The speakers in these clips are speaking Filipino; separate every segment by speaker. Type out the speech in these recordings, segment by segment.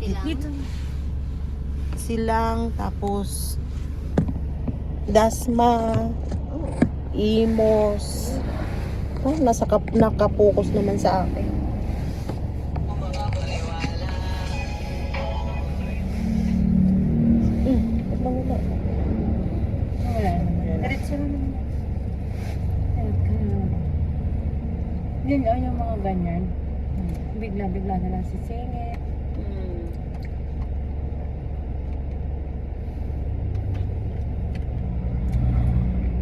Speaker 1: Dito.
Speaker 2: Silang, tapos Dasma, Imos. Oh, nakapokus naman sa akin. Wala.
Speaker 1: Wala naman. Diretso na naman. Yun o, yung mga ganyan. Bigla-bigla na lang sisingit.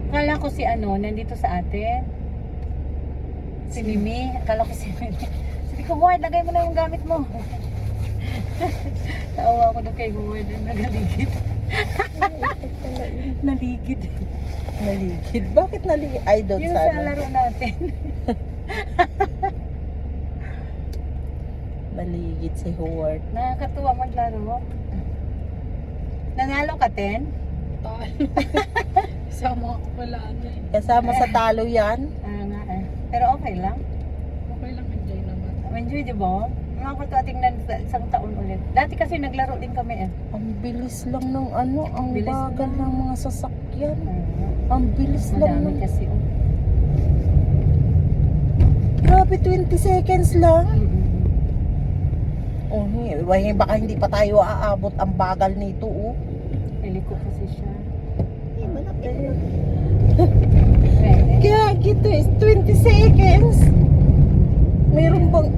Speaker 1: Akala ko si nandito sa atin. Si Mimi. Akala ko si Mimi. Sabi ko, Ward, lagay mo na yung gamit mo. Tawa ko doon kay Ward. Nagaligid. Naligid.
Speaker 2: Naligid. Bakit naligid? I don't
Speaker 1: Yung
Speaker 2: sana.
Speaker 1: sa laro natin.
Speaker 2: Naligid si Howard.
Speaker 1: Nakakatuwa maglaro. Nanalo ka, Ten?
Speaker 3: Sama ko pala
Speaker 2: Kasama sa talo yan.
Speaker 1: Nga eh. Pero okay lang.
Speaker 3: Okay lang, enjoy naman.
Speaker 1: Enjoy, di ba? Nakakatuwa tingnan sa isang taon ulit. Dati kasi naglaro din kami eh.
Speaker 2: Ang bilis lang ng ang
Speaker 1: Bilis
Speaker 2: bagal
Speaker 1: lang.
Speaker 2: ng mga sasakyan. Ang bilis lang
Speaker 1: Madami
Speaker 2: ng...
Speaker 1: kasi.
Speaker 2: Grabe, 20 seconds lang. Oh, baka hindi pa tayo aabot ang bagal nito, oh.
Speaker 1: Heliko kasi siya.
Speaker 2: Malapit.
Speaker 1: Pwede.
Speaker 2: Kaya gito is 20 seconds. Mayroon bang...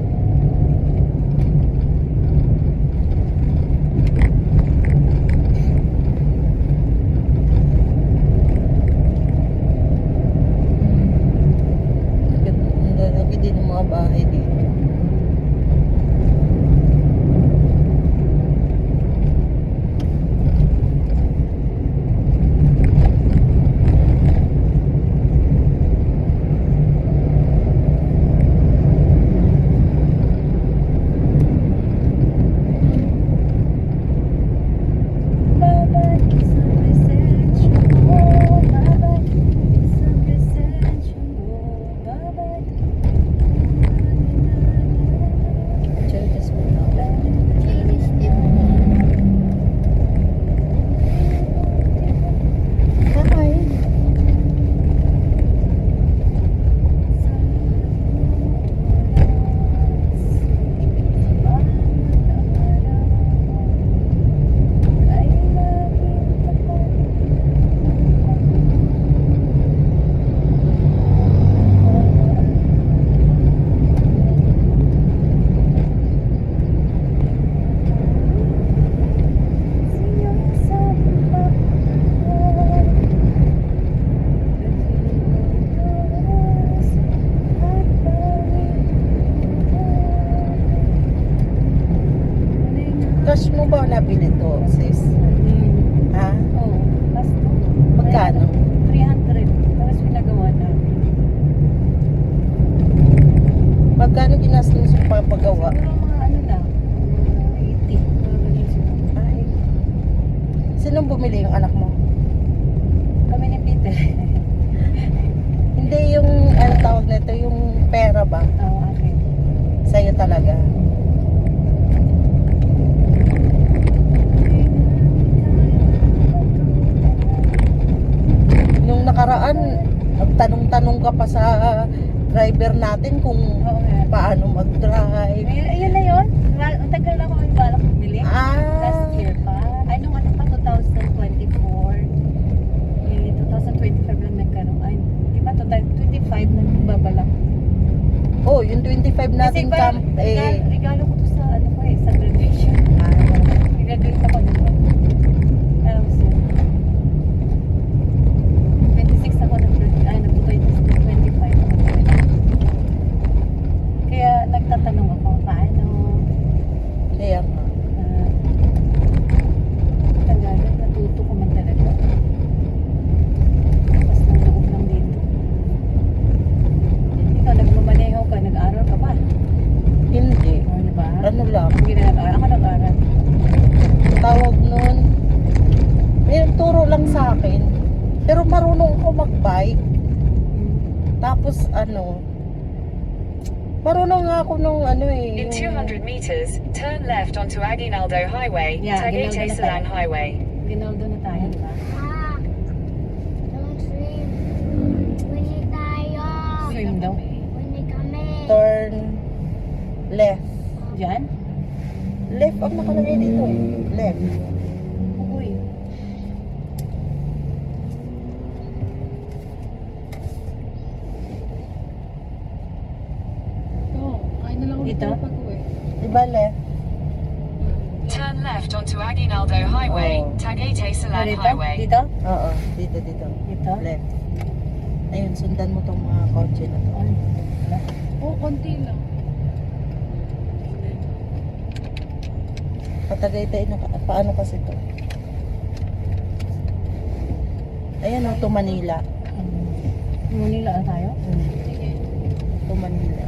Speaker 2: Ang lalaki din ng mga bahay dito.
Speaker 1: Babalik sa presensya mo. Babalik sa presensya mo. Babalik.
Speaker 2: Charges mo na. Hi. Cash mo ba nabili to, sis? Ha?
Speaker 1: Oo. Basta.
Speaker 2: Magkano?
Speaker 1: 300. Tapos pinagawa namin.
Speaker 2: Magkano ginastos yung papagawa?
Speaker 1: Siguro mga lang. 80. Mga sila.
Speaker 2: Ay. Sinong bumili yung anak mo?
Speaker 1: Kami ni Peter.
Speaker 2: Hindi yung, tawag nito, yung pera ba?
Speaker 1: Oo, akin.
Speaker 2: Sa'yo talaga. Nung nakaraan, nagtanong-tanong ka pa sa driver natin kung
Speaker 1: Oo nga.
Speaker 2: paano mag-drive.
Speaker 1: Ayun na yun. Ang tagal na ako yung balak bumili. Last
Speaker 2: Ah,
Speaker 1: year pa. Ay, nung pa 2024. Eh, 2025 lang nagkaroon. Ay, di ba 2025 na nagbabalak.
Speaker 2: oh, yung 25 natin
Speaker 1: ba,
Speaker 2: camp, eh.
Speaker 1: regalo ko to sa sa graduation.
Speaker 2: Ah,
Speaker 1: Nag-graduate ako dito. Tapos, 26 ako nag-graduate. Ay, nag-25 ako. Kaya nagtatanong ako, paano?
Speaker 2: kaya nga.
Speaker 1: Tagalog, natuto ko man talaga. Tapos ng loob lang dito. Ikaw, nagmamaneho ka, nag-aaral ka ba?
Speaker 2: Hindi.
Speaker 1: O, diba?
Speaker 2: Ano lang,
Speaker 1: Hindi na nag-aaral. Ako nag-aaral.
Speaker 2: tawag nun, may turo lang sa akin. Pero marunong ako mag-bike. Tapos marunong nga ako nung
Speaker 4: In
Speaker 2: yung
Speaker 4: 200 meters, meters, turn left onto Aguinaldo Highway,
Speaker 1: Yeah,
Speaker 4: Tagaytay
Speaker 1: Aguinaldo na
Speaker 4: Silang
Speaker 1: tayo.
Speaker 4: Highway.
Speaker 1: Ginaldo na tayo, di ba?
Speaker 5: Don't swim. Winnie tayo.
Speaker 1: Swim daw.
Speaker 5: Winnie kami.
Speaker 2: Turn left.
Speaker 1: Diyan?
Speaker 2: Left ang nakalagay dito eh. Left.
Speaker 1: Uy.
Speaker 3: Oo, kaya na lang ulit
Speaker 1: Dito?
Speaker 3: ako pag-uwi.
Speaker 2: Diba left?
Speaker 4: Turn left onto Aguinaldo Highway,
Speaker 2: Oh.
Speaker 4: Tagaytay
Speaker 1: Ah,
Speaker 4: Silang
Speaker 1: dito?
Speaker 4: Highway.
Speaker 1: Dito?
Speaker 2: Oo, dito.
Speaker 1: Dito?
Speaker 2: Left. Ayun, sundan mo tong mga kotse na to.
Speaker 1: Ay, wala.
Speaker 3: Oo, konti lang.
Speaker 2: Patagaytay na, paano kasi to? Ayan o, to Manila.
Speaker 1: Manila na tayo?
Speaker 3: Sige.
Speaker 2: To Manila.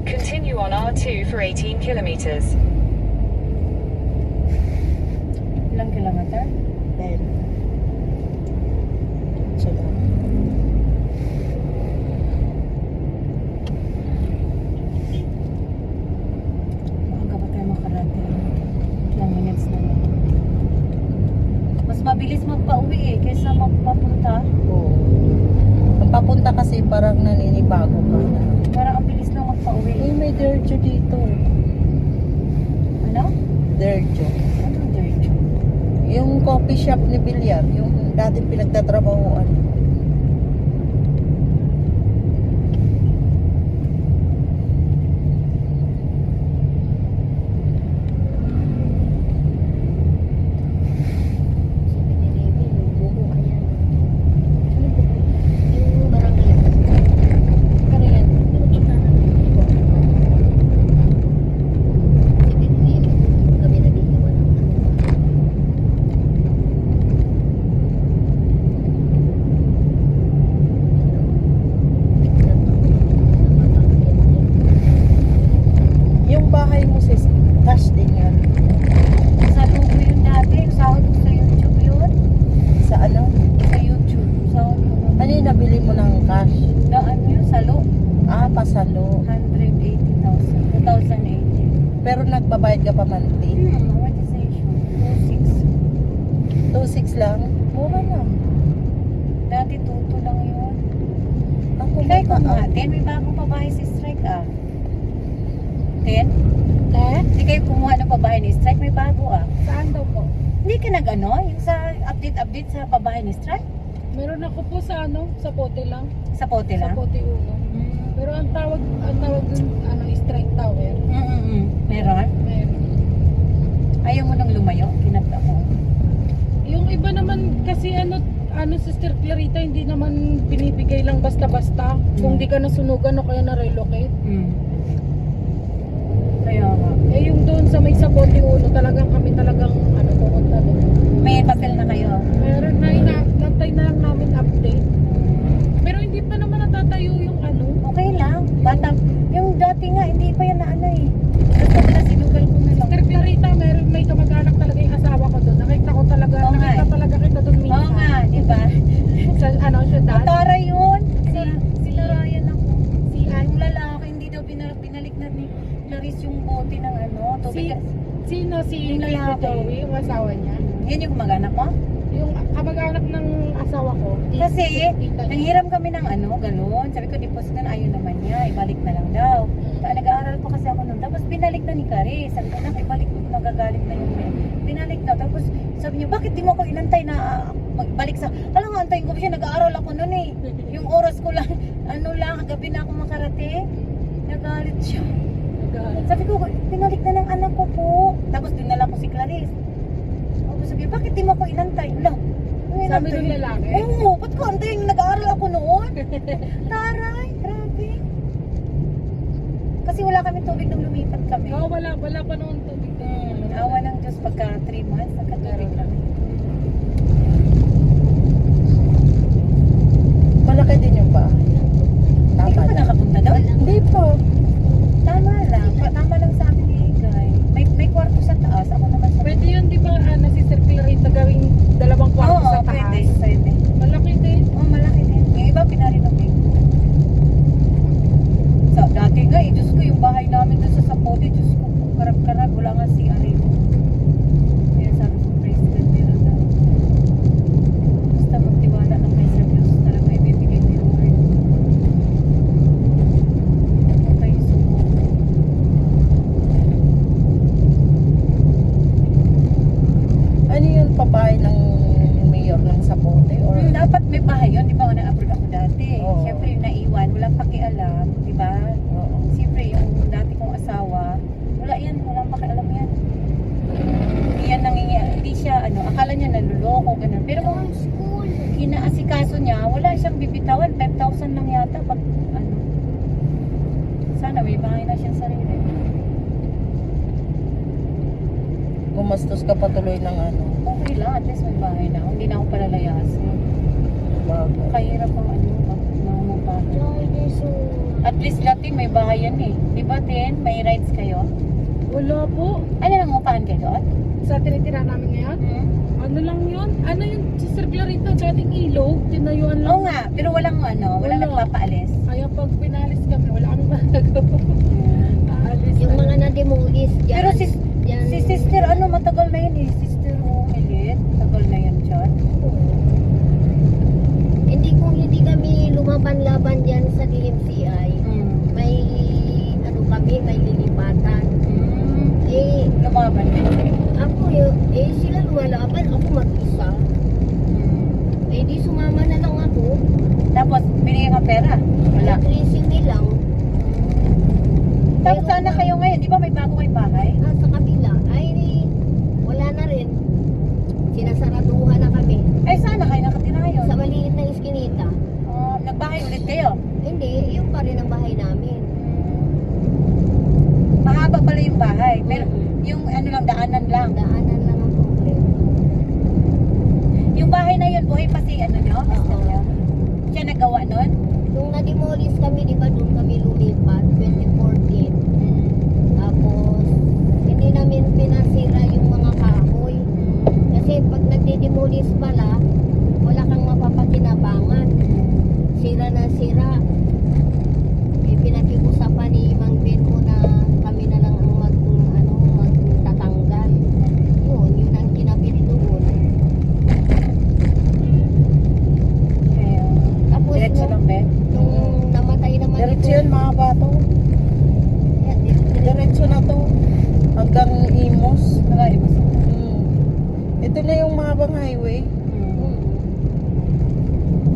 Speaker 4: Continue on R2 for 18 kilometers.
Speaker 1: Ilang kilometer?
Speaker 2: 10. So,
Speaker 1: Maaga pa tayo makarating. Ilang minutes na lang. Mas mabilis magpa-uwi eh, kaysa magpapunta.
Speaker 2: oo. Ang papunta kasi parang naninibago ka na.
Speaker 1: Parang ang bilis lang magpa-uwi.
Speaker 2: Uy, may Derjo dito.
Speaker 1: Ano?
Speaker 2: Derjo.
Speaker 1: Anong dirty?
Speaker 2: Yung coffee shop ni Bilyar, yung dating pinagtatrabahoan.
Speaker 5: Yung barangay. Ano yan? Kami nag-iiwan ng
Speaker 2: Yung bahay mo sis, cash din yan.
Speaker 1: Sa lugo yun dati, sahod ko sa YouTube yun.
Speaker 2: Sa ano?
Speaker 1: Sa YouTube, sahod ko nun.
Speaker 2: Ano yung nabili mo ng cash?
Speaker 1: Daan yun, salo.
Speaker 2: Ah, pasalo.
Speaker 1: 180,000. 2080.
Speaker 2: Pero nagbabayad ka pa monthly?
Speaker 1: Amortization.
Speaker 2: 2.6 lang? Mura na.
Speaker 1: Dati 2 lang yun.
Speaker 2: Ako
Speaker 1: Ikay ko
Speaker 2: mata-
Speaker 1: nga, 10, may bagong pabahay si Strike ah. 10?
Speaker 3: Eh?
Speaker 1: Hindi kayo kumuha ng pabahay ni Strike, may bago ah.
Speaker 3: Saan daw po?
Speaker 1: Hindi ka nag-ano, yung sa update sa pabahay ni Strike?
Speaker 3: Meron ako po sa ano, sa pote lang.
Speaker 1: Sa pote
Speaker 3: Sa
Speaker 1: lang?
Speaker 3: pote uno. Pero ang tawag dun, ano, strike tower.
Speaker 1: Meron?
Speaker 3: Meron.
Speaker 1: Ayaw mo nang lumayo? Kinabla ko.
Speaker 3: Yung iba naman kasi ano Sister Clarita, hindi naman binibigay lang basta-basta. Kung di ka nasunugan o kaya na-relocate.
Speaker 1: Kaya nga.
Speaker 3: Eh yung doon sa may Sapote Uno, talagang kami talagang ano, pumunta doon.
Speaker 1: May papel na kayo?
Speaker 3: Meron na nantay na lang namin update. Pero hindi pa naman natatayo yung ano.
Speaker 1: Okay lang. Bata, yung dati nga, hindi pa yan na ano eh. Basta na sinugal ko na lang.
Speaker 3: Sister Clarita, may kamag-anak talaga yung asawa ko doon. Nakita ko talaga,
Speaker 1: Oo nga
Speaker 3: nakita
Speaker 1: eh.
Speaker 3: talaga kita doon minsan.
Speaker 1: Oo nga, di ba?
Speaker 3: Sa ano, syudad.
Speaker 1: Tara yun.
Speaker 3: Si-
Speaker 1: Sinarayan ako.
Speaker 3: Si
Speaker 1: Yung lalaki, hindi daw binalik na ni Clarice yung bote ng ano. Tubig.
Speaker 3: Sino? Si
Speaker 1: Yung
Speaker 3: Tito
Speaker 1: lalaki.
Speaker 3: Joey, yung asawa niya.
Speaker 1: Yan yung mag-anak mo?
Speaker 3: Yung kamag-anak ng asawa ko.
Speaker 1: Kasi,
Speaker 3: tita niya.
Speaker 1: nanghiram kami ng ano, galon. Sabi ko, deposit na, ayaw naman niya. Ibalik na lang daw. Nag-aaral pa kasi ako nun. Tapos binalik na ni Clarice. Sabi ko, ibalik mo, nagagalit na yung binalik na. Tapos sabi niya, bakit di mo ako inantay na magbalik sa... Alam nga, antayin ko pa siya, nag-aaral ako nun eh. Yung oras ko lang, ano lang, gabi na ako makarating. Nagalit siya. Sabi ko, binalik na ng anak ko po. Tapos dinala ko si Clarice. Tapos sabi, bakit di mo ako inantay? Wala.
Speaker 3: Sabi ng lalaki?
Speaker 1: Oo, ba't ko antayin? Nag-aaral ako noon. Taray, grabe. Kasi wala kami tubig nung lumipat kami.
Speaker 3: Oo, wala pa noon tubig.
Speaker 1: Awa ng Diyos, pagka 3 months, nagkatubig kami.
Speaker 2: Malaki din yung bahay.
Speaker 1: Hindi ka
Speaker 2: Tama
Speaker 1: pa
Speaker 2: lang.
Speaker 1: nakapunta doon?
Speaker 2: Hindi po.
Speaker 1: Tama lang. Tama lang sa amin ni Igay. May kwarto sa taas. Ako naman sa...
Speaker 3: Pwede yun, di ba, si Sir Clarita gawing dalawang kwarto
Speaker 1: Oo,
Speaker 3: sa taas?
Speaker 1: pwede.
Speaker 3: Malaki din.
Speaker 1: Oo, malaki din. Yung iba pinarinovate. So, dati nga, Diyos ko, yung bahay namin doon sa Sapote, Diyos ko, wala nga si Ariel. Kaya sabi ko, praise God, meron daw. Basta magtiwala lang kay Sir Diyos, talaga ibibigay ni Lord. Okay, so,
Speaker 2: Ano yun, pabahay ng mayor ng Sapote? Or
Speaker 1: dapat may bahay yun, di ba? Na-upload ako dati.
Speaker 2: Oo.
Speaker 1: Siyempre, yung naiwan, walang pakialam, di ba?
Speaker 2: Oo.
Speaker 1: Siyempre, yung dati kong asawa, wala yan, walang pakialam yan. Hindi yan hindi siya, akala niya naluloko, ganun. Pero kung
Speaker 5: Ang school.
Speaker 1: inaasikaso niya, wala siyang bibitawan, 5,000 lang yata pag, sana may bahay na siyang sarili.
Speaker 2: gumastos ka patuloy ng ano.
Speaker 1: Okay lang, at least may bahay na. Hindi na ako palalayasin.
Speaker 2: Bago.
Speaker 1: Kahirap ang nangungupahan.
Speaker 5: Dinosaur.
Speaker 1: At least Latin, may bahay yan eh. Di ba, Tin? May rights kayo?
Speaker 3: Wala po.
Speaker 1: Ano lang upahan kayo doon?
Speaker 3: Sa tinitira namin ngayon, ano lang yun? Ano yun, Sister Clarita, dating ilog, tinayuan lang.
Speaker 1: Oo nga, pero walang walang
Speaker 3: Wala.
Speaker 1: nagpapaalis.
Speaker 3: Kaya pag pinalis kami, wala kami magagawa. Aalis
Speaker 5: Yung
Speaker 3: na.
Speaker 5: mga na-demolish dyan.
Speaker 1: Pero si
Speaker 5: dyan.
Speaker 1: Sister, matagal na yun eh. Sister Elit, tagal na yun dyan.
Speaker 5: Hindi kung hindi kami lumaban-laban dyan sa DMCI, may kami, may lilipatan. Eh,
Speaker 1: Lumaban din.
Speaker 5: sila lumalaban, ako mag-isa. Eh, di sumama na lang ako.
Speaker 1: Tapos, binigyan ka pera? Wala.
Speaker 5: Electricity lang.
Speaker 1: Tapos sana kayo ngayon, di ba may bago kayo bahay?
Speaker 5: Sa kabila, wala na rin. Sinasaraduhan na kami.
Speaker 1: Ay, sana kayo nakatira ngayon.
Speaker 5: Sa maliit na iskinita.
Speaker 1: Nagbahay ulit kayo.
Speaker 5: Hindi, yun pa rin ang bahay namin.
Speaker 1: Mahaba pala yung bahay. Pero yung lang, daanan lang.
Speaker 5: Daanan lang ang problema.
Speaker 1: Yung bahay na yun, buhay pa si nyo? Mister
Speaker 5: Oo.
Speaker 1: nyo? Siya nagawa nun?
Speaker 5: Nung na-demolish kami, di ba doon kami lumipat, 2014. Tapos, hindi namin pinasira yung mga kahoy. Kasi pag nagde-demolish pala, wala kang mapapakinabangan. Sira na sira. Eh, pinag-iusapan ni Mang Benmo na kami na lang ang magtatanggal. Yun ang kinabit doon.
Speaker 1: Kaya,
Speaker 5: Tapos,
Speaker 1: diretso lang, Ben?
Speaker 5: nung namatay naman
Speaker 2: Diretso yan mga bato. Diretso na to. Hanggang Imos.
Speaker 1: Wala, iba sa
Speaker 2: Ito na yung mahabang highway.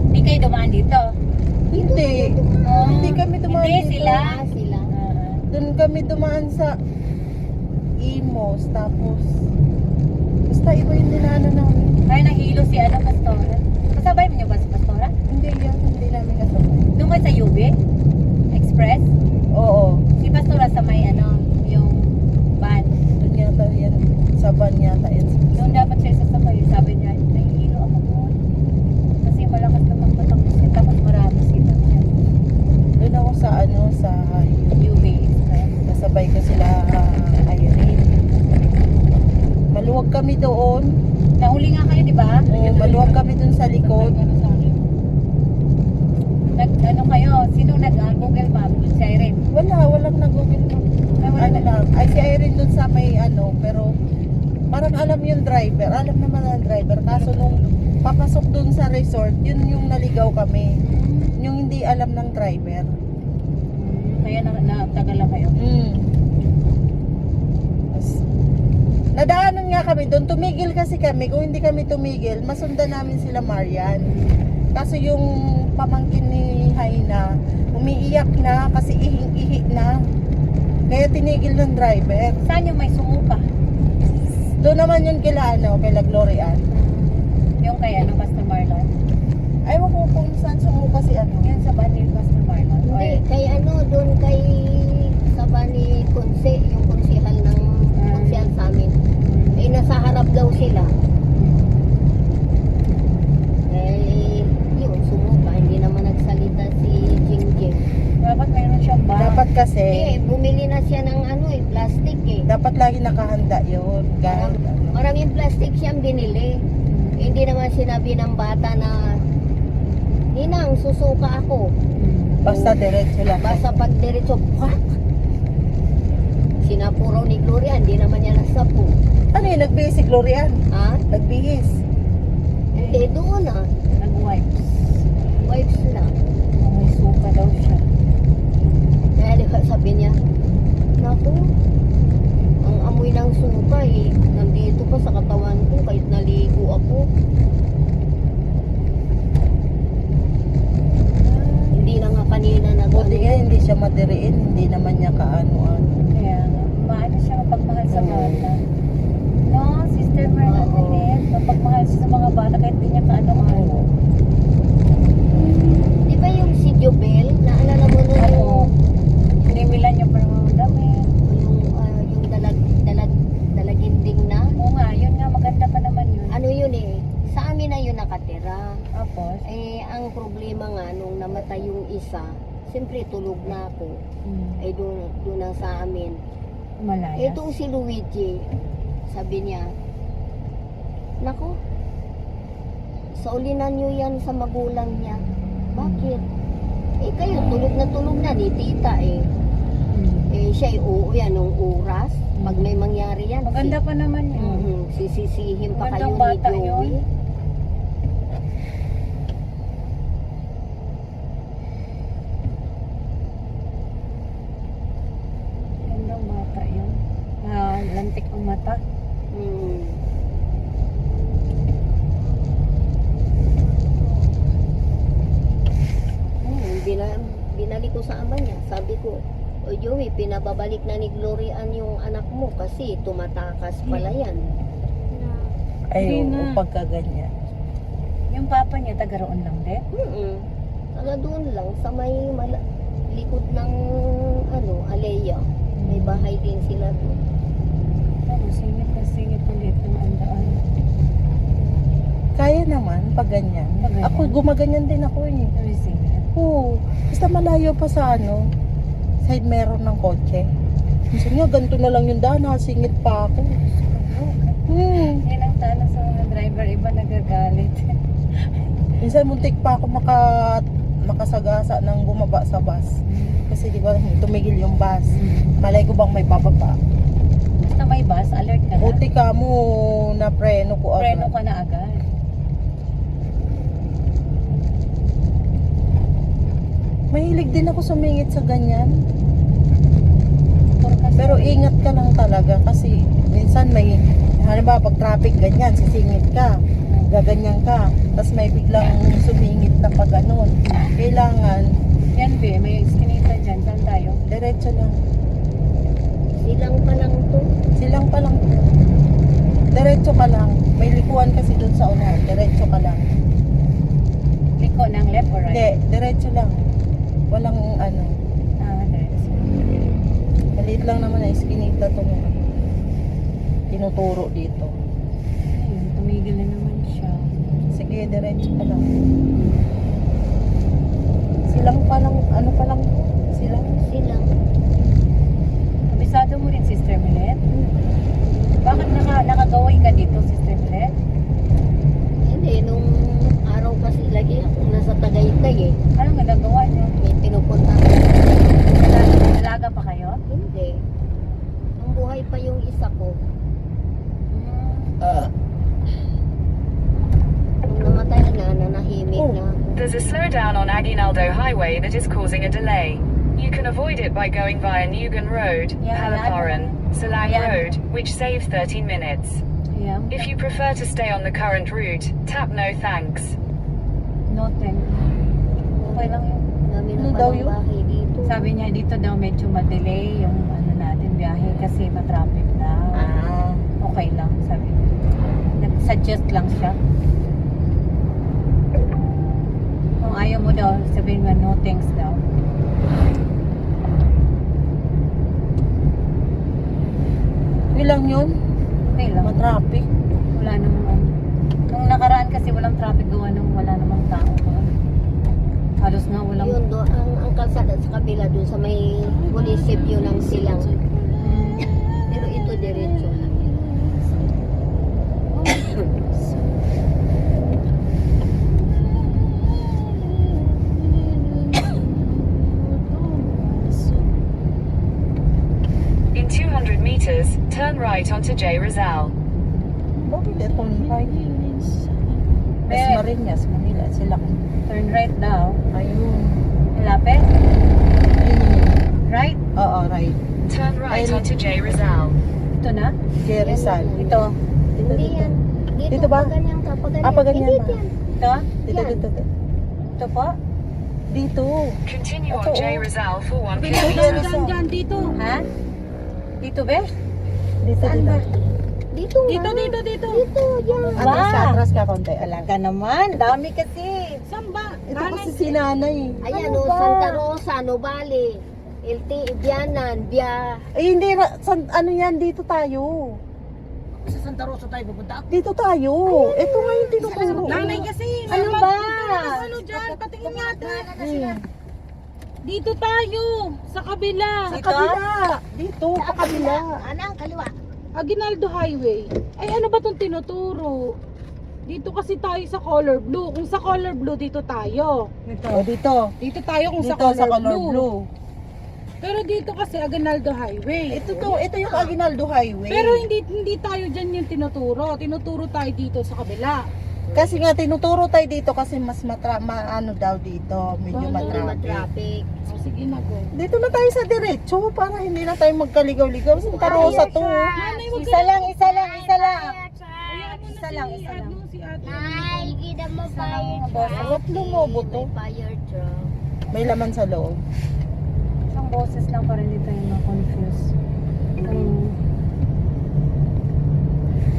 Speaker 1: Hindi kayo dumaan dito?
Speaker 2: Hindi. Hindi kami dumaan
Speaker 1: Hindi,
Speaker 2: dito.
Speaker 1: sila?
Speaker 5: Sila.
Speaker 2: Doon kami dumaan sa Imos. Tapos, basta iba yung dinaanan namin.
Speaker 1: Kaya nahilo si Pastora. Kasabay mo niyo ba si Pastora?
Speaker 2: Hindi yan. Hindi namin kasabay.
Speaker 1: Doon kayo sa UB? Express?
Speaker 2: Oo.
Speaker 1: Si Pastora sa may yung van.
Speaker 2: Doon yata yan. Sa van yata yan.
Speaker 1: Doon dapat siya sasakay. Sabi niya, nahihilo ako doon. Kasi malakas naman patakos siya. Tapos marami sila siya.
Speaker 2: Doon ako sa sa
Speaker 1: UB Express.
Speaker 2: kasabay ko sila Irene. Maluwag kami doon.
Speaker 1: Nahuli nga kayo, di ba?
Speaker 2: Maluwag kami doon sa likod.
Speaker 1: Kayo? Sino Google Map? Si Irene.
Speaker 2: Walang nag-google map.
Speaker 1: Ay, wala
Speaker 2: Ano
Speaker 1: na.
Speaker 2: lang. Ay, si Irene doon sa may pero parang alam yung driver. Alam naman ang driver. Kaso nung papasok doon sa resort, yun yung naligaw kami. Yung hindi alam ng driver.
Speaker 1: Kaya natagal lang kayo.
Speaker 2: Nadaanan nga kami doon. Tumigil kasi kami. Kung hindi kami tumigil, masundan namin sila Marian. Kaso yung pamangkin ni Haina, umiiyak na kasi ihing-ihi na. Kaya tinigil ng driver.
Speaker 1: Saan yung may sumuka?
Speaker 2: Doon naman yun kila Glorian.
Speaker 1: Yung kay Pastor Marlon?
Speaker 2: Ayaw ko kung saan sumuka si
Speaker 1: Yun sa ban ni Pastor Marlon?
Speaker 5: Hindi, kay doon kay Sabani Konse, yung konsehal ng konsehal sa amin. Eh, nasa harap daw sila. Eh, yun, sumuka. Hindi naman nagsalita si Jingjing.
Speaker 1: Dapat mayroon siyang ban.
Speaker 2: Dapat kasi,
Speaker 5: Eh, bumili na siya ng plastic eh.
Speaker 2: dapat lagi nakahanda yun. Kahit,
Speaker 5: Maraming plastic siyang binili. Hindi naman sinabi ng bata na, Ninang, susuka ako.
Speaker 2: basta diretso lang.
Speaker 5: Basta pag diretso, pak! Sinapo raw ni Gloria, hindi naman niya nasapo.
Speaker 2: Ano yun, nagbihis si Glorian?
Speaker 5: Ha?
Speaker 2: Nagbihis.
Speaker 5: Hindi, doon ah.
Speaker 1: Nag-wipes.
Speaker 5: Wipes lang.
Speaker 1: May suka daw siya.
Speaker 5: Kaya di ba sabi niya, naku, ang amoy ng suka eh, nandito pa sa katawan ko kahit naligo ako. Hindi na nga kanina
Speaker 2: Buti nga hindi siya madiriin, hindi naman niya kaano-ano.
Speaker 1: Kaya nga, maano siya mapagmahal sa bata. No, Sister
Speaker 5: Oo.
Speaker 1: Marlene, mapagmahal siya sa mga bata kahit di niya kaano-ano.
Speaker 5: Di ba yung si Jobel, naalala mo nun
Speaker 1: Ano,
Speaker 5: yung,
Speaker 1: pinimilan niya pa ng mga damit.
Speaker 5: yung dalaginding na?
Speaker 1: Oo nga, yun nga, maganda pa naman yun.
Speaker 5: Ano yun eh, sa amin na yun nakatira.
Speaker 1: Tapos,
Speaker 5: Eh, ang problema nga, nung namatay yung isa, siyempre tulog na ako. Eh, doon na sa amin.
Speaker 1: Malaya.
Speaker 5: Itong si Luigi, sabi niya, nako, saulinan nyo yan sa magulang niya. Bakit? Eh, kayo, tulog na ni tita eh. Eh, siya uuwi anong oras. Pag may mangyari yan,
Speaker 1: Maganda pa naman yun.
Speaker 5: sisisihin pa kayo
Speaker 1: Magandang
Speaker 5: ni
Speaker 1: bata
Speaker 5: Joey.
Speaker 1: yun. Magandang bata yun. Lantik ang mata.
Speaker 5: Hmm. Binalik ko sa ama niya. Sabi ko, o Joey, pinababalik na ni Glorian yung anak mo kasi tumatakas pala yan.
Speaker 2: Ay,
Speaker 3: Hindi
Speaker 2: oo,
Speaker 3: na.
Speaker 2: pagka ganyan.
Speaker 1: Yung papa niya, taga roon lang din.
Speaker 5: Taga doon lang sa may likod ng Alea. May bahay din sila doon.
Speaker 1: Ano, singit na singit ulit ng andaan.
Speaker 2: Kaya naman, pag ganyan.
Speaker 1: Pag ganyan?
Speaker 2: Ako, gumaganyan din ako eh.
Speaker 1: Ano yung singit?
Speaker 2: Oo. Basta malayo pa sa side meron ng kotse. Minsan nga, ganito na lang yung daan, nasingit pa ako.
Speaker 1: Yan ang tanong sa mga driver, iba nagagalit.
Speaker 2: Minsan muntik pa ako makasagasa ng bumaba sa bus. Kasi di ba, tumigil yung bus. Malay ko bang may bababa.
Speaker 1: Basta may bus, alert ka na.
Speaker 2: Buti ka mo na preno ko
Speaker 1: Preno
Speaker 2: agad.
Speaker 1: ka na agad.
Speaker 2: Mahilig din ako sumingit sa ganyan.
Speaker 1: Motor kasi.
Speaker 2: Pero ingat ka lang talaga kasi minsan may, halimbawa pag traffic ganyan, sisingit ka, gaganyan ka, tapos may biglang sumingit na pag ganun. Kailangan,
Speaker 1: Yan be, may iskinita dyan. Saan tayo?
Speaker 2: diretso lang.
Speaker 5: Silang pa lang to.
Speaker 2: Silang pa lang. Diretso ka lang. May likuan kasi dun sa unahan. Diretso ka lang.
Speaker 1: Liko ng left or right?
Speaker 2: Hindi, diretso lang. Walang
Speaker 1: Diretso.
Speaker 2: maliit lang naman na iskinita tong tinuturo dito.
Speaker 1: Ayun, tumigil na naman siya.
Speaker 2: Sige, diretso ka lang. Silang pa lang, silang.
Speaker 5: Silang.
Speaker 1: Kabisado mo rin, Sister Milet? Bakit nakagaway ka dito, Sister Milet?
Speaker 5: Hindi, nung araw kasi lagi ako nasa Tagaytay eh.
Speaker 1: Anong nagagawa niyo?
Speaker 5: May pinupunta
Speaker 1: Dalaga pa kayo?
Speaker 5: Hindi. Ang buhay pa yung isa ko. Nung namatay na, nanahimik
Speaker 2: Oh.
Speaker 5: na ako.
Speaker 4: There's a slowdown on Aguinaldo Highway that is causing a delay. You can avoid it by going via Nugan Road,
Speaker 1: Yeah,
Speaker 4: Palaparan, Salang
Speaker 1: Yeah.
Speaker 4: Road, which save 13 minutes.
Speaker 1: Yeah.
Speaker 4: If you prefer to stay on the current route, tap no thanks.
Speaker 1: Nothing. Okay lang yun.
Speaker 5: Dami
Speaker 2: Ano
Speaker 5: na
Speaker 2: daw
Speaker 5: palang
Speaker 2: yun?
Speaker 5: bahay dito.
Speaker 1: Sabi niya dito daw medyo ma-delay yung natin biyahe kasi ma-traffic daw. Okay lang, sabi niya. Nag-suggest lang siya. Kung ayaw mo daw, sabihin mo no thanks daw.
Speaker 2: Ilang yun?
Speaker 1: Okay lang.
Speaker 2: Matraffic.
Speaker 1: Wala namang ano. Nung nakaraan kasi walang traffic gawa nung wala namang tao doon. Halos nga walang...
Speaker 5: Yun do, ang kalsada sa kabila doon sa may munisipyo ng Silang. Pero ito diretso.
Speaker 4: In 200 Turn right onto J. Rizal.
Speaker 2: Bakit ito? Right.
Speaker 1: Be,
Speaker 2: Marinas, Manila. Sila.
Speaker 1: turn right daw.
Speaker 2: Ayun.
Speaker 1: Malapit?
Speaker 2: Ayun.
Speaker 1: Right?
Speaker 2: Oo, right.
Speaker 4: Turn right
Speaker 2: Ayun.
Speaker 4: onto J. Rizal.
Speaker 1: Ito na?
Speaker 2: Jerizal.
Speaker 1: Ito.
Speaker 2: Dito,
Speaker 5: Hindi
Speaker 2: dito.
Speaker 5: yan.
Speaker 2: Dito ba?
Speaker 5: Pa ganyan ka, pa ganyan.
Speaker 2: Ah, pa ganyan
Speaker 5: Hindi
Speaker 2: ba?
Speaker 5: yan.
Speaker 1: Ito?
Speaker 2: Dito,
Speaker 5: Yan.
Speaker 2: dito, dito.
Speaker 1: Ito po?
Speaker 2: Dito.
Speaker 4: Continue
Speaker 2: Ito,
Speaker 4: on J.
Speaker 2: oh.
Speaker 4: Rizal for 1
Speaker 2: Dito,
Speaker 4: kilometer.
Speaker 3: Dyan, dyan, dito.
Speaker 1: Ha? Dito, be?
Speaker 2: Dito,
Speaker 1: Saan
Speaker 2: dito.
Speaker 1: ba?
Speaker 5: Dito
Speaker 3: Dito,
Speaker 5: nga.
Speaker 3: dito, dito.
Speaker 5: Dito, yan.
Speaker 2: Atras ka,
Speaker 1: Ba?
Speaker 2: atras ka konti.
Speaker 1: Alaga naman. Dami kasi.
Speaker 3: Saan ba?
Speaker 2: Ito kasi si nanay.
Speaker 5: Ayan
Speaker 1: Ano
Speaker 5: o,
Speaker 1: ba?
Speaker 5: Santa Rosa, Novale, LT, Bianan, Bia.
Speaker 2: Ay, hindi. Ano yan? Dito tayo.
Speaker 1: Sa Santa Rosa tayo pupunta.
Speaker 2: Dito tayo. Ito nga yung tinuturo.
Speaker 3: Nanay kasi.
Speaker 1: Ano
Speaker 3: dapat
Speaker 1: ba?
Speaker 3: dito na, ano dyan? Patingin nga ate.
Speaker 2: Hmm.
Speaker 3: Dito tayo. Sa kabila.
Speaker 2: Sa
Speaker 1: Dito?
Speaker 2: kabila. Dito, sa kabila.
Speaker 5: Anang kaliwa.
Speaker 3: Aguinaldo Highway. Ay ano ba itong tinuturo? Dito kasi tayo sa color blue. Kung sa color blue, dito tayo.
Speaker 2: O, dito.
Speaker 3: Dito tayo kung
Speaker 2: Dito
Speaker 3: sa color, blue.
Speaker 2: blue.
Speaker 3: Pero dito kasi Aguinaldo Highway.
Speaker 2: Ito yung Aguinaldo Highway.
Speaker 3: Pero hindi tayo dyan yung tinuturo. Tinuturo tayo dito sa kabila.
Speaker 2: Kasi nga tinuturo tayo dito kasi mas ano daw dito, medyo
Speaker 3: Ano,
Speaker 2: matraffic.
Speaker 5: Traffic.
Speaker 3: O sige na go.
Speaker 2: Dito na tayo sa diretso para hindi na tayo magkaligaw-ligaw. Santa Rosa to.
Speaker 3: Nanay, wag
Speaker 1: Isa lang, isa lang, isa lang.
Speaker 3: Ayan mo
Speaker 1: Isa
Speaker 3: na
Speaker 1: lang,
Speaker 3: si
Speaker 1: isa lang.
Speaker 3: si ate.
Speaker 5: Ay, kita mo
Speaker 1: Isa
Speaker 5: fire
Speaker 1: lang,
Speaker 5: truck.
Speaker 1: boss.
Speaker 2: Huwag lumobo to.
Speaker 5: May fire truck.
Speaker 2: May laman sa loob.
Speaker 1: Isang boses lang pa rin dito yung na-confuse.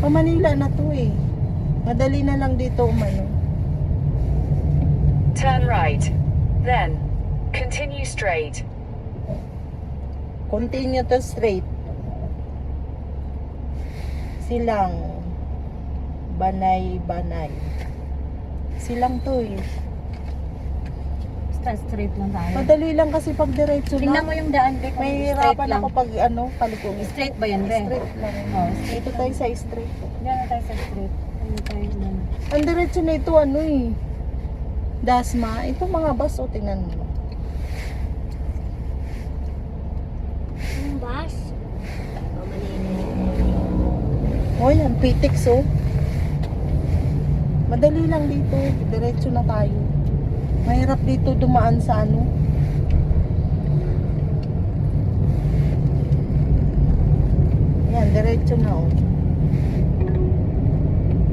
Speaker 2: Pa Manila na to eh. Madali na lang dito umano.
Speaker 4: Turn right. Then, continue straight.
Speaker 2: Continue to straight. Silang Banay. Silang to eh.
Speaker 1: Basta straight lang tayo.
Speaker 2: Madali lang kasi pag diretso
Speaker 1: Tingnan
Speaker 2: na.
Speaker 1: mo yung daan, be. kung
Speaker 2: May
Speaker 1: straight
Speaker 2: hirapan
Speaker 1: lang.
Speaker 2: ako pag palikong.
Speaker 1: Straight ba yan, be?
Speaker 2: Straight lang.
Speaker 1: Oh, straight
Speaker 2: Dito tayo sa straight.
Speaker 1: Diyan na tayo sa straight. Ano tayo dun?
Speaker 2: Ang diretso na ito ano eh. Dasma. Ito mga bus o tingnan mo.
Speaker 5: Yung bus. Oh, Manila.
Speaker 2: O yan, PTX oh. Madali lang dito. Diretso na tayo. Mahirap dito dumaan sa ano. Yan, diretso na oh.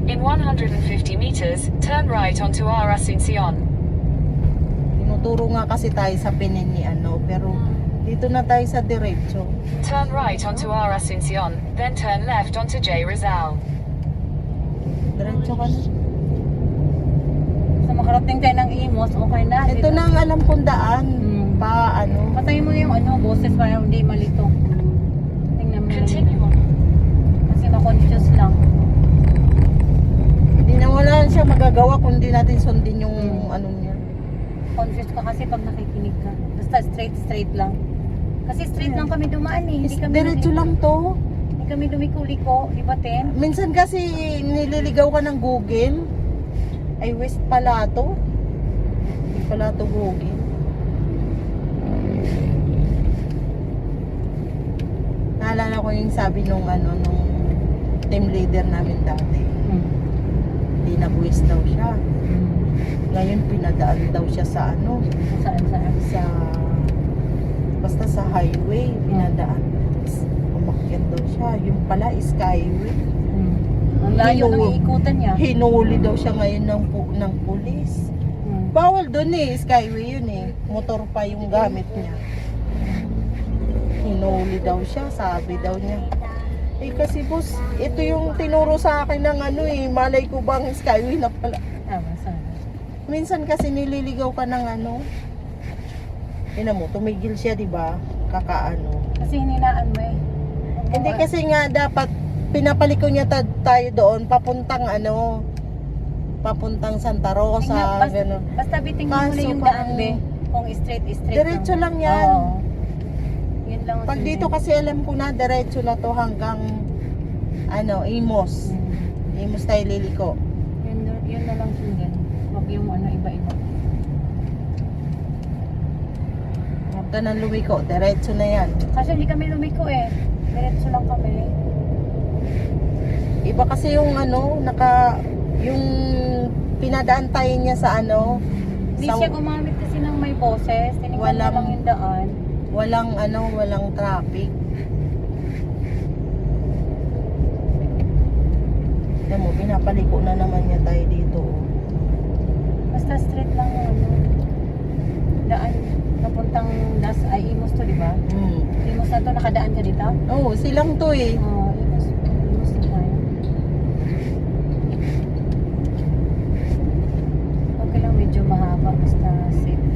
Speaker 4: In 150 meters, turn right onto R. Asuncion.
Speaker 2: Tinuturo nga kasi tayo sa pinin ni ano. Pero dito na tayo sa diretso.
Speaker 4: Turn right onto R. Asuncion, then turn left onto J. Rizal.
Speaker 2: Diretso ka na.
Speaker 1: Sa makarating tayo ng Imos, okay na.
Speaker 2: Ito na ang alam kong daan.
Speaker 1: Hmm.
Speaker 2: Pa ano.
Speaker 1: Patayin mo na yung boses para hindi malito. Tingnan mo lang.
Speaker 4: Continue on.
Speaker 1: Kasi ma-confuse lang.
Speaker 2: Hindi na wala siya magagawa kung di natin sundin yung ano niya.
Speaker 1: Confused ka kasi pag nakikinig ka. Basta straight lang. Kasi straight lang kami dumaan eh. Hindi kami,
Speaker 2: Diretso lang to.
Speaker 1: hindi kami lumiko-liko. Di ba, Ten?
Speaker 2: Minsan kasi nililigaw ka ng Google. Ay, west pala to. Hindi pala to Google. Naalala ko yung sabi nung team leader namin dati. Hindi na west daw siya. Ngayon pinadaan daw siya sa
Speaker 1: Saan?
Speaker 2: sa basta sa highway pinadaan. Umakyat daw siya. Yung pala skyway.
Speaker 1: Ang layo ng
Speaker 2: Hinuli.
Speaker 1: iikutan niya.
Speaker 2: Hinuli daw siya ngayon ng pulis. Bawal doon eh, skyway yun eh. Motor pa yung gamit niya. Hinuli daw siya, sabi daw niya. Eh kasi boss, ito yung tinuro sa akin ng malay ko bang skyway na pala.
Speaker 1: Tama, sana.
Speaker 2: Minsan kasi nililigaw ka ng mo, tumigil siya, di ba? Kakaano.
Speaker 1: Kasi hininaan mo eh.
Speaker 2: Hindi kasi nga dapat pinapaliko niya tayo doon papuntang papuntang Santa Rosa, gano'n.
Speaker 1: Basta bitingin mo na
Speaker 2: Kaso
Speaker 1: yung
Speaker 2: parang-
Speaker 1: daan, be. Kung straight
Speaker 2: Diretso lang yan.
Speaker 1: Oo. Yun lang ang
Speaker 2: Pag
Speaker 1: sundin.
Speaker 2: dito kasi alam ko na diretso na to hanggang Imos. Imos tayo liliko.
Speaker 1: Yun na lang sundin. Huwag yung iba-iba.
Speaker 2: Huwag ka nang lumiko, diretso na yan.
Speaker 1: Kasi hindi kami lumiko eh. Diretso lang kami.
Speaker 2: Iba kasi yung yung pinadaan tayo niya sa
Speaker 1: Hindi
Speaker 2: sa-
Speaker 1: siya gumamit kasi ng may boses. Tinignan niya
Speaker 2: Walang-
Speaker 1: lang yung daan.
Speaker 2: walang traffic. Alam mo, pinapaliko na naman niya tayo dito. Oh.
Speaker 1: Basta straight lang yung daan. Napuntang Imos to, di ba? Imos na to, nakadaan ka dito?
Speaker 2: Oo, silang to eh.
Speaker 1: Oo, Imos na tayo. Okay lang, medyo mahaba. Basta safe.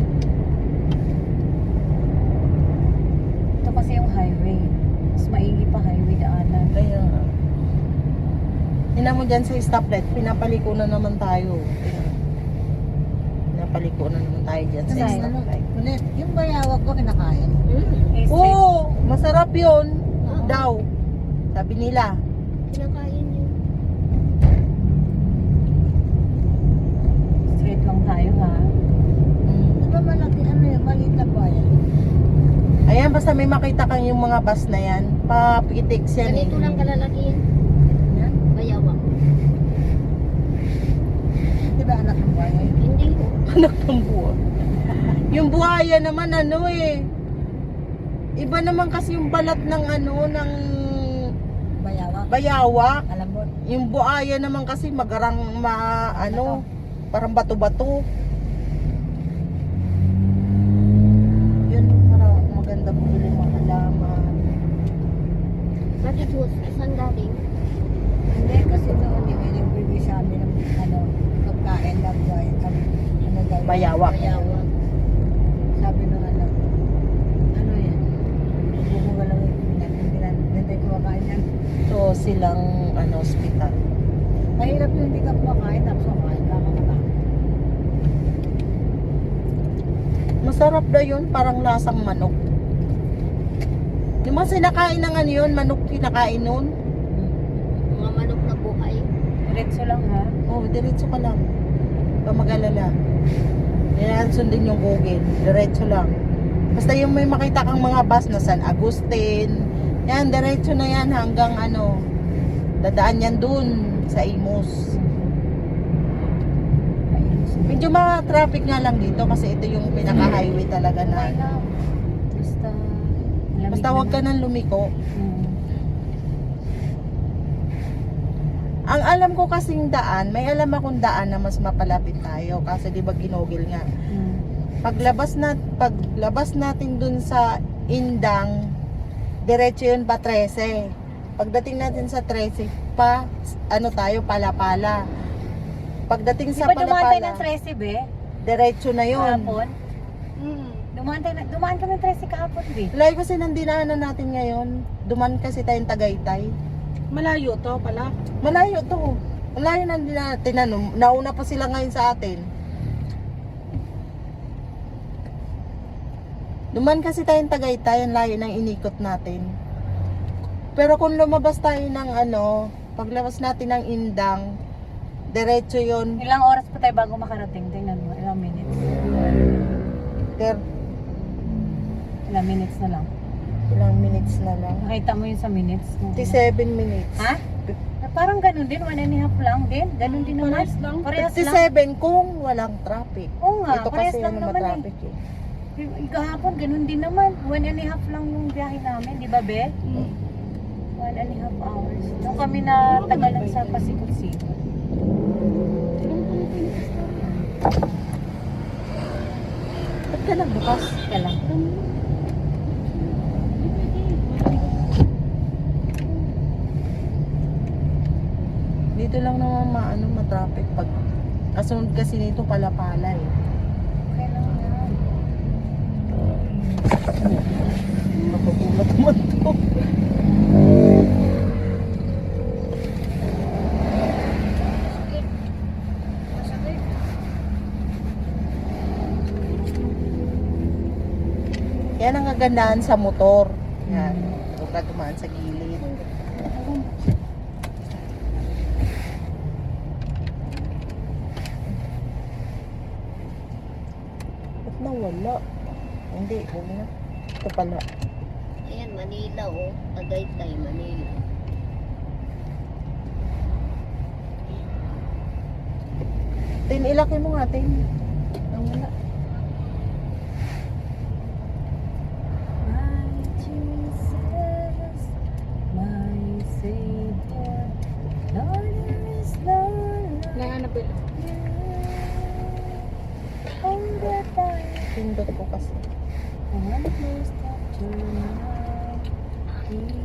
Speaker 1: Ito kasi yung highway. Mas maigi pa highway daanan.
Speaker 2: Kaya nga. Tingnan mo dyan sa stoplight, pinapaliko na naman tayo. Pinapaliko na naman tayo dyan sa
Speaker 1: Saan?
Speaker 2: stoplight.
Speaker 6: Ulit, yung bayawak ko kinakain.
Speaker 1: Eh, straight.
Speaker 2: Oo, masarap yun.
Speaker 5: Oo.
Speaker 2: Daw. Sabi nila.
Speaker 5: Kinakain yun.
Speaker 1: Straight lang tayo, ha?
Speaker 6: Di ba malaki, maliit na bayan?
Speaker 2: Ayan, basta may makita kang yung mga bus na yan. Papitix yan.
Speaker 5: Ganito lang kalalaki yan.
Speaker 6: Yan?
Speaker 5: Bayawak.
Speaker 6: Di ba anak ng bayan?
Speaker 5: Hindi ko.
Speaker 2: Anak ng buwan. Yung buhaya naman iba naman kasi yung balat ng ng
Speaker 6: Bayawak.
Speaker 2: bayawak.
Speaker 6: Alam mo,
Speaker 2: Yung buhaya naman kasi magarang parang bato-bato. Yun, parang maganda po yung mga halaman.
Speaker 5: Bakit ho? Saan galing?
Speaker 6: hindi kasi noon may nagbibigay sa amin ng pagkain ng bayan. Daw?
Speaker 2: Bayawak.
Speaker 5: Bayawak.
Speaker 6: Sabi ng anak ko, yan? Bubunga lang hindi kumakain yan.
Speaker 2: So silang hospital.
Speaker 6: Mahirap yung hindi ka kumakain, tapos kumakain ka kakakain.
Speaker 2: Masarap daw yun, parang lasang manok. Yung mga sinakain ng yun, manok kinakain nun.
Speaker 5: Mga manok na buhay.
Speaker 1: Diretso lang, ha?
Speaker 2: Oh, diretso ka lang. Huwag mag-alala. Yan, sundin yung Google. Diretso lang. Basta yung may makita kang mga bus na San Agustin. Yan, diretso na yan hanggang dadaan yan dun sa Imos. Medyo traffic nga lang dito kasi ito yung pinaka-highway talaga na.
Speaker 1: Okay lang. Basta, lamig
Speaker 2: Basta huwag ka
Speaker 1: naman.
Speaker 2: nang lumiko.
Speaker 1: Hmm.
Speaker 2: Ang alam ko kasing daan, may alam akong daan na mas mapalapit tayo kasi di ba ginogil nga.
Speaker 1: Hmm.
Speaker 2: Paglabas natin dun sa Indang, diretso yun pa 13. Pagdating natin sa 13, tayo, Palapala. Pagdating
Speaker 1: Di
Speaker 2: sa
Speaker 1: ba dumaan tayo ng
Speaker 2: Palapala,
Speaker 1: 13, be?
Speaker 2: diretso na yun.
Speaker 1: Kahapon? Dumaan kami ng 13 kahapon, be.
Speaker 2: Layo kasi nang dinaanan natin ngayon. Duman kasi tayong Tagaytay.
Speaker 3: Malayo to pala.
Speaker 2: Malayo to. Malayo nang dinaanan. Nauna pa sila ngayon sa atin. Duman kasi tayong Tagaytay, ang layo ng inikot natin. Pero kung lumabas tayo ng paglabas natin ng Indang, diretso yun.
Speaker 1: Ilang oras pa tayo bago makarating? Tingnan mo, ilang minutes. Ilang minutes na lang.
Speaker 2: Ilang minutes na lang.
Speaker 1: Nakita mo yun sa minutes?
Speaker 2: 57 minutes.
Speaker 1: Ha? Parang ganun din, 1.5 lang din. Ganun din naman.
Speaker 3: Parehas lang.
Speaker 1: Parehas lang.
Speaker 2: 57 kung walang traffic.
Speaker 1: Oo nga,
Speaker 2: Ito
Speaker 1: parehas
Speaker 2: kasi
Speaker 1: lang naman
Speaker 2: traffic eh.
Speaker 1: Kahapon, ganun din naman. 1.5 lang yung biyahe namin, di ba, be? 1.5 hours. Nung kami na tagalan sa pasikot-sikot.
Speaker 2: Ba't ka nagbukas?
Speaker 1: Ka lang.
Speaker 2: Dito lang naman ma-traffic pag kasunod kasi nito Palapala eh.
Speaker 1: Okay lang yan.
Speaker 2: Mapagulat naman to. Yan ang kagandahan sa motor. Yan. Huwag ka dumaan sa gilid. Ba't nawala? Hindi, huwag na. Ito pala.
Speaker 5: Ayan, Manila oh. Tagaytay, Manila.
Speaker 2: Tin, ilaki mo nga, Tin. Ang wala.
Speaker 1: My Jesus, my Savior, Lord, there is none like
Speaker 3: Na Annabelle.
Speaker 1: you. On the time,
Speaker 2: Pindot ko kasi.
Speaker 1: one place that you're not here.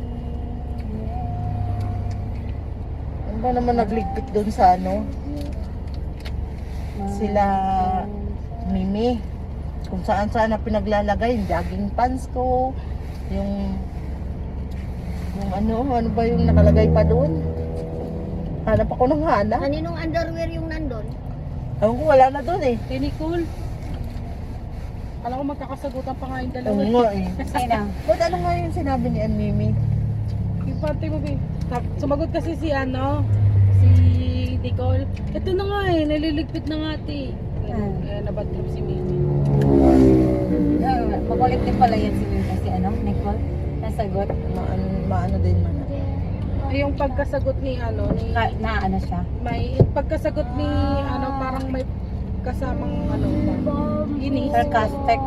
Speaker 2: Ano ba naman nagligpit doon sa ano? Sila Mimi. Kung saan na pinaglalagay yung jogging pants ko, yung ano ba yung nakalagay pa doon? Hanap ako ng hanap.
Speaker 5: Kaninong underwear yung nandun?
Speaker 2: Ewan ko, wala na doon eh.
Speaker 3: Kay Nicole. Alam ko magkakasagutan pa nga yung dalawa.
Speaker 2: Oo nga eh.
Speaker 1: Sino?
Speaker 2: Ba't ano nga yung sinabi ni Aunt Mimi?
Speaker 3: Yung pati mo, babe. Sumagot kasi si si Nicole. Ito na nga eh, naliligpit na nga ate. Kaya nabad trip si Mimi.
Speaker 1: Makulit din pala yan si Mimi kasi Nicole, nasagot.
Speaker 2: Maano din man.
Speaker 3: Yung pagkasagot ni
Speaker 1: Na ano siya?
Speaker 3: may pagkasagot ni parang may kasamang inis.
Speaker 1: Sarcastic.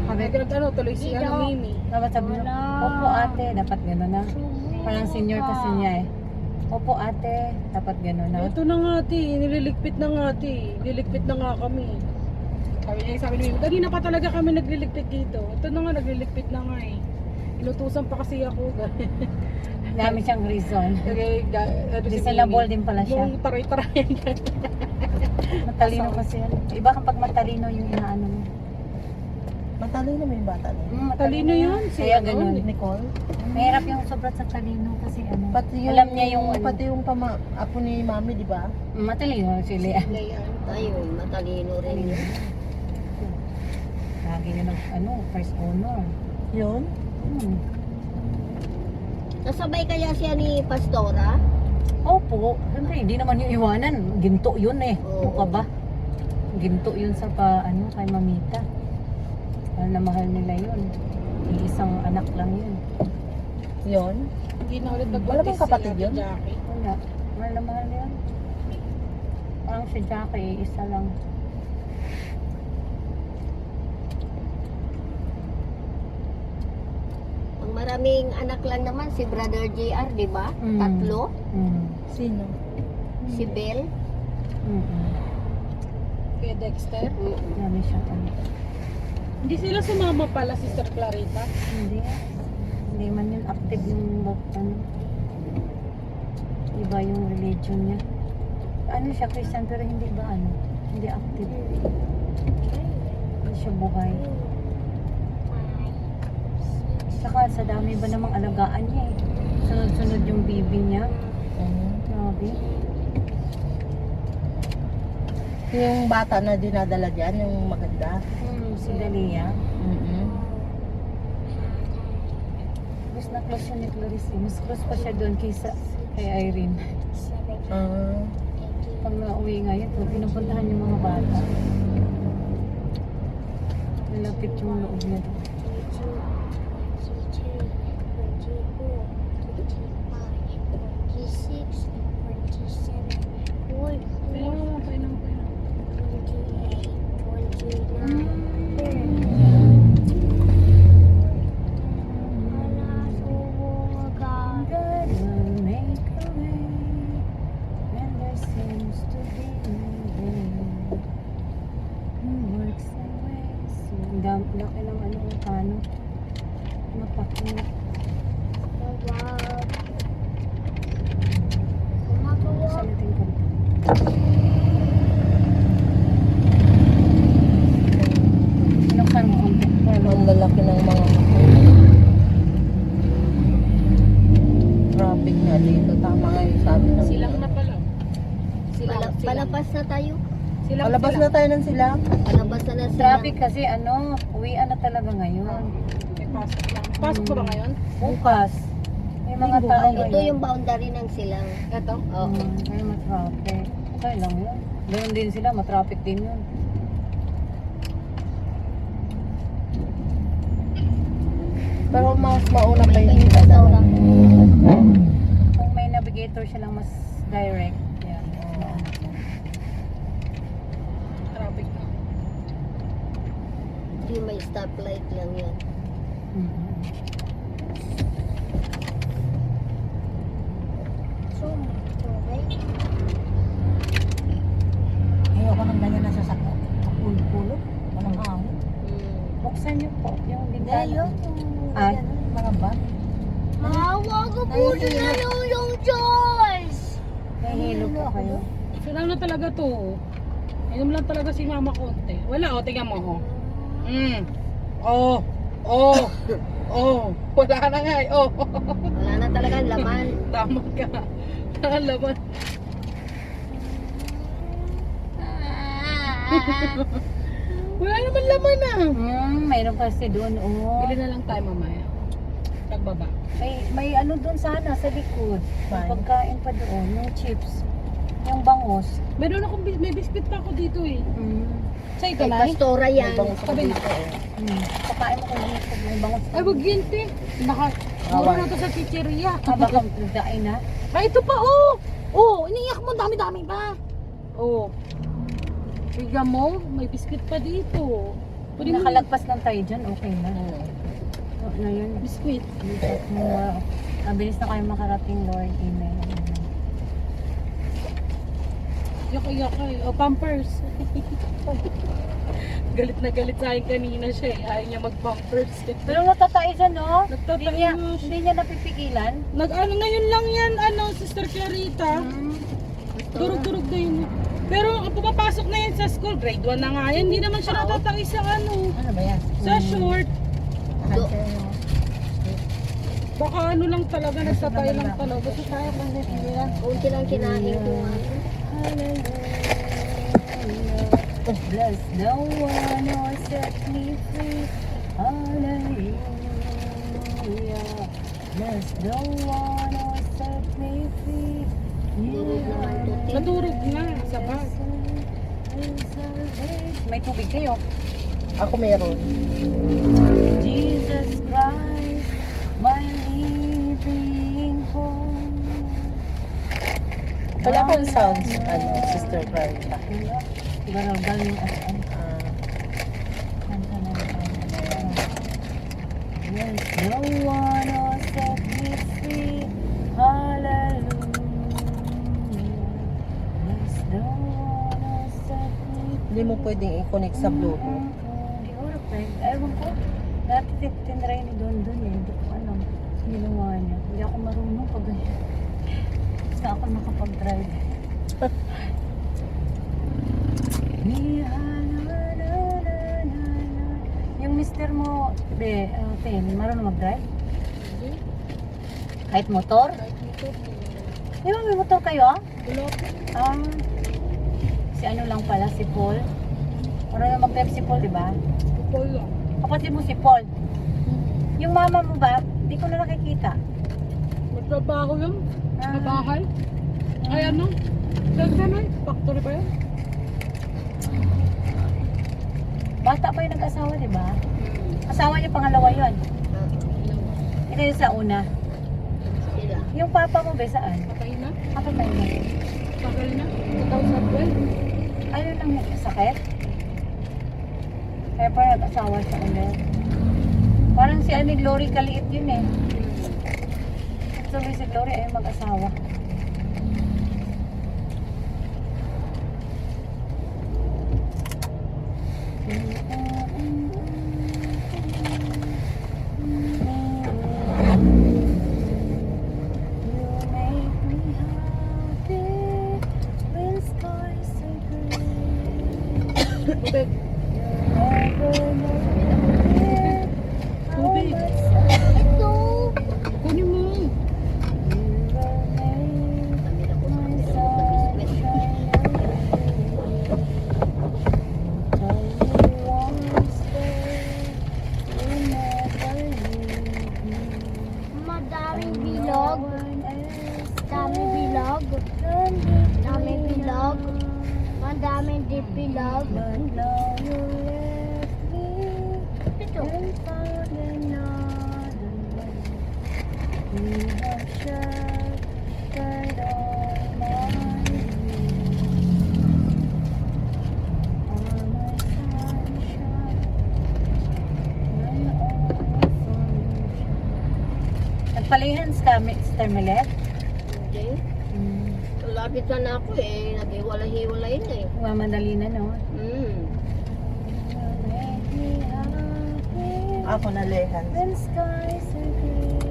Speaker 3: Sabi tuloy si Mimi.
Speaker 1: Dapat sabi mo, opo ate, dapat gano'n na. Parang senior kasi niya eh. Opo ate, dapat gano'n na.
Speaker 3: Ito na nga ate, nililigpit na nga ate. Nililigpit na nga kami. Sabi ni Mimi, kanina pa talaga kami nagliligpit dito. Ito na nga, nagliligpit na nga eh. Inutusan pa kasi ako.
Speaker 1: Dami siyang reason. Reasonable din pala siya.
Speaker 3: Nung taray-tarayan ka.
Speaker 1: Matalino kasi yan. Iba kapag matalino yung inaano mo.
Speaker 2: Matalino na may bata na yun.
Speaker 3: Talino yun.
Speaker 1: Kaya ganun.
Speaker 2: Nicole?
Speaker 1: Mahirap yung sobrang sa talino kasi
Speaker 2: Pati yung,
Speaker 1: alam niya yung
Speaker 2: pati yung apo ni Mami, di ba?
Speaker 1: matalino sila.
Speaker 5: Tayo, matalino rin yun.
Speaker 1: Lagi yun ang first honor.
Speaker 2: Yun?
Speaker 5: Nasabay kaya siya ni Pastora?
Speaker 1: Opo, siyempre hindi naman yung iwanan. Ginto yun eh.
Speaker 5: Oo.
Speaker 1: Mukha ba? Ginto yun sa kay Mamita. Mahal na mahal nila yun. Isang anak lang yun.
Speaker 2: Yun?
Speaker 3: Hindi na ulit
Speaker 2: Wala bang kapatid yun?
Speaker 3: Jackie.
Speaker 1: Wala. Mahal na mahal yun. Parang si Jackie, isa lang.
Speaker 5: Ang maraming anak lang naman si Brother JR, di ba?
Speaker 1: Mm.
Speaker 5: Tatlo.
Speaker 2: Sino?
Speaker 5: Si Bell.
Speaker 3: Kaya Dexter.
Speaker 1: Dami siya kami.
Speaker 3: Hindi sila sumama pala, Sister Clarita.
Speaker 1: Hindi. Hindi man yun active yung iba yung religion niya. Ano siya, Christian, pero hindi ba hindi active. Hindi siya buhay. Saka sa dami ba namang alagaan niya eh. Sunod-sunod yung baby niya. Grabe.
Speaker 2: Yung bata na dinadala dyan, yung maganda.
Speaker 1: Si Dalia.
Speaker 2: Mm-hmm.
Speaker 1: Mas na close siya ni Clarice. Mas close pa siya doon kay Irene. Pag nauwi ngayon, pinupuntahan yung mga bata. Nalapit yung loob niya doon. God will make a way when there seems to be no way. He works in ways. Ang laki ng kano. Napakit. Sa natin ko. Sinuksan mo konti.
Speaker 2: Ang lalaki ng mga traffic nga dito. Tama nga yung sabi ng
Speaker 3: Silang na pala.
Speaker 5: Palapas na tayo.
Speaker 2: Palabas na tayo ng silang.
Speaker 5: Palabas na na sila.
Speaker 1: Traffic kasi uwian na talaga ngayon.
Speaker 3: May pasok lang. Pasok ko ba ngayon?
Speaker 1: Bukas. May mga tao
Speaker 5: Ito
Speaker 1: ngayon.
Speaker 5: yung boundary ng silang.
Speaker 3: Ito?
Speaker 5: Oo.
Speaker 1: Kaya matraffic. Okay lang yun. Ganun din sila, matraffic din yun.
Speaker 2: Pero mas mauna pa
Speaker 5: May
Speaker 2: yung
Speaker 5: restaurant.
Speaker 1: Kung may navigator siya lang mas direct. Yan.
Speaker 5: stoplight lang yan. So, okay.
Speaker 6: Ayoko nang ganyan na sasakyan. Pulo-pulo. Walang hangin.
Speaker 1: Buksan niyo po yung bintana.
Speaker 6: Ayoko.
Speaker 1: Ay.
Speaker 6: Mga van.
Speaker 5: Wag po na yung Diyos!
Speaker 1: Nahihilo po kayo.
Speaker 3: Sila na talaga to. Inom lang talaga si mama konti. Wala, oh, tingnan mo, oh. Oh. Oh. Oh. Wala na nga, eh. Oh.
Speaker 5: Wala na talaga laman.
Speaker 3: Tama ka. Ang laman. Wala naman laman ah.
Speaker 1: Mayroon kasi doon, oh.
Speaker 3: Bili na lang tayo mamaya. Pagbaba.
Speaker 1: May ano doon sana sa likod. May
Speaker 2: Fine.
Speaker 1: pagkain pa doon, yung chips. Yung bangos.
Speaker 3: Meron akong, may biscuit pa ako dito eh. Sa ito
Speaker 5: Kay
Speaker 3: na
Speaker 5: Pastora yan.
Speaker 3: Sabi na.
Speaker 1: Pagkain mo kung dito, yung bangos.
Speaker 3: Ay, wag yun, te. Naka, mura na to sa chicheria.
Speaker 1: Baka nagdain na.
Speaker 3: Ay, ito pa, oh! Oh, iniyak mo, dami-dami pa. Oh. Bigyan mo, may biscuit pa dito. Pwede mo
Speaker 1: Nakalagpas lang tayo dyan, okay na. Na yun.
Speaker 3: biscuit.
Speaker 1: Mabilis na kayo makarating, Lord. Amen.
Speaker 3: Iyak eh. O, Pampers. Galit na galit sa akin kanina siya eh. Ayaw niya mag-Pampers.
Speaker 1: Pero natatayo dyan, no?
Speaker 3: Nagtatayo
Speaker 1: Hindi niya,
Speaker 3: siya.
Speaker 1: hindi niya napipigilan.
Speaker 3: Nag-ano ngayon lang yan, Sister Clarita. Durog-durog na yun. Pero ang pumapasok na yan sa school, grade 1 na nga yan. Hindi naman siya natatay sa
Speaker 6: Ano ba yan?
Speaker 3: sa short.
Speaker 6: Do-
Speaker 3: Baka ano lang talaga, nagtatay lang talaga. Gusto tayo kasi hindi lang.
Speaker 5: Kunti lang kinain ko.
Speaker 1: Bless the one who set me free. Hallelujah. Bless the one who set me free.
Speaker 3: Nadurog na sa bag.
Speaker 1: May tubig kayo.
Speaker 2: Ako meron.
Speaker 1: Jesus Christ, my living hope.
Speaker 2: Wala kang sounds, Sister Clarita.
Speaker 1: Siguro galing as an
Speaker 2: Ah,
Speaker 1: kanta na Yes, the one who set me free. Hallelujah. Yes, the one who set me free.
Speaker 2: hindi mo pwedeng i-connect sa Bluetooth.
Speaker 1: Siguro, friend. Ewan ko. Dati tinry ni Don Don eh. Hindi ko alam. Ginawa niya. Hindi ako marunong pag ganyan. Basta ako nakapag-drive. Yung mister mo, be, Ten, marunong mag-drive? Kahit motor? Di ba may motor kayo?
Speaker 3: Wala ko.
Speaker 1: Ah, si ano lang pala, si Paul. Marunong mag-drive si Paul, di ba?
Speaker 3: Kupol lang.
Speaker 1: Kapatid mo si Paul. Yung mama mo ba? Di ko na nakikita.
Speaker 3: Magtrabaho yun.
Speaker 1: Ah.
Speaker 3: Sa bahay. Ay ano? Saan ay? Factory ba yun?
Speaker 1: Bata pa yung nag-asawa, di ba? Asawa niya pangalawa yon. Ito yung sa una.
Speaker 5: Sila.
Speaker 1: Yung papa mo ba saan?
Speaker 3: Patay na?
Speaker 1: Kapag tayo na.
Speaker 3: Tagal na? 2012?
Speaker 1: Ano lang yung sakit? Kaya pa nag-asawa siya ulit. Parang si Ani Glory kaliit yun eh. Sabi si Glory ay mag-asawa.
Speaker 3: Tubig. Tubig.
Speaker 5: Ito!
Speaker 3: Kunin mo.
Speaker 5: Kami na po sa biskwit. Madaming bilog. Daming bilog. Daming bilog. Madaming deep bilog. Ito.
Speaker 1: friends ka, Mr. Milet?
Speaker 5: Hindi. Lapit na ako eh. Naghiwalay-hiwalay na eh.
Speaker 1: Mamadali na, no?
Speaker 2: Ako na lehan.
Speaker 1: When skies are gray,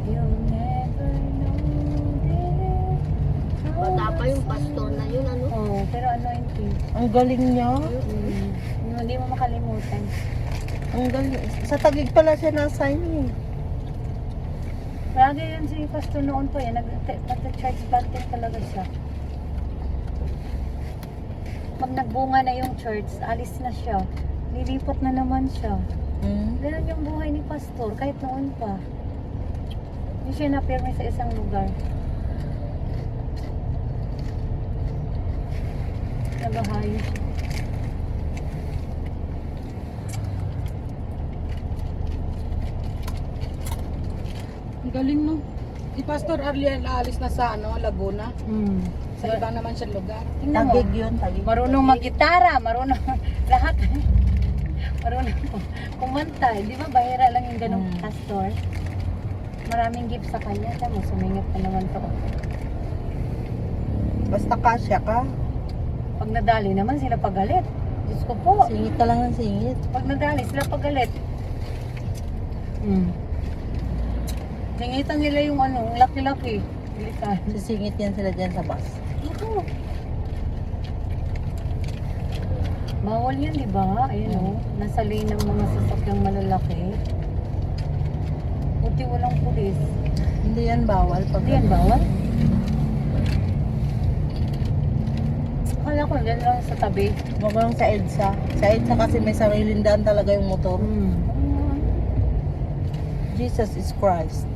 Speaker 1: you'll never know dear, how
Speaker 5: Bata pa yung
Speaker 1: much
Speaker 5: pastor na yun, ano?
Speaker 1: Oo, pero anointing.
Speaker 2: Ang galing niya.
Speaker 1: Hindi mo makalimutan.
Speaker 2: Ang galing. Sa Taguig pala siya na-assign eh.
Speaker 1: Lagi yun si pastor noon po yan. Nag-church planting talaga siya. Pag nagbunga na yung church, alis na siya. Lilipat na naman siya. Ganun yung buhay ni pastor, kahit noon pa. Hindi siya napirme sa isang lugar. Nagahayo siya.
Speaker 3: Ang galing no. Si Pastor Arliel aalis na sa ano, Laguna. Sa
Speaker 1: So,
Speaker 3: iba naman siyang lugar.
Speaker 1: tingnan mo.
Speaker 2: Taguig yun, Taguig.
Speaker 1: Marunong mag-gitara, marunong lahat. Marunong kumanta. Di ba bahira lang yung ganong pastor? Maraming gift sa kanya. Tama mo, sumingit pa naman to.
Speaker 2: Basta kasya ka.
Speaker 1: Pag nadali naman sila pagalit. Diyos ko po.
Speaker 2: Singit ka lang ng singit.
Speaker 1: Pag nadali sila pagalit. Singitan nila yung ano, laki-laki. Bilikan.
Speaker 2: Sisingit yan sila dyan sa bus.
Speaker 1: Ako. Bawal yan, di ba? Ayun o. Nasa lane ng mga sasakyang malalaki. Buti walang pulis.
Speaker 2: Hindi yan bawal. Pag
Speaker 1: Hindi yan bawal? Akala ko dyan lang sa tabi.
Speaker 2: Huwag lang sa EDSA. Sa EDSA kasi may sariling daan talaga yung motor. Jesus is Christ.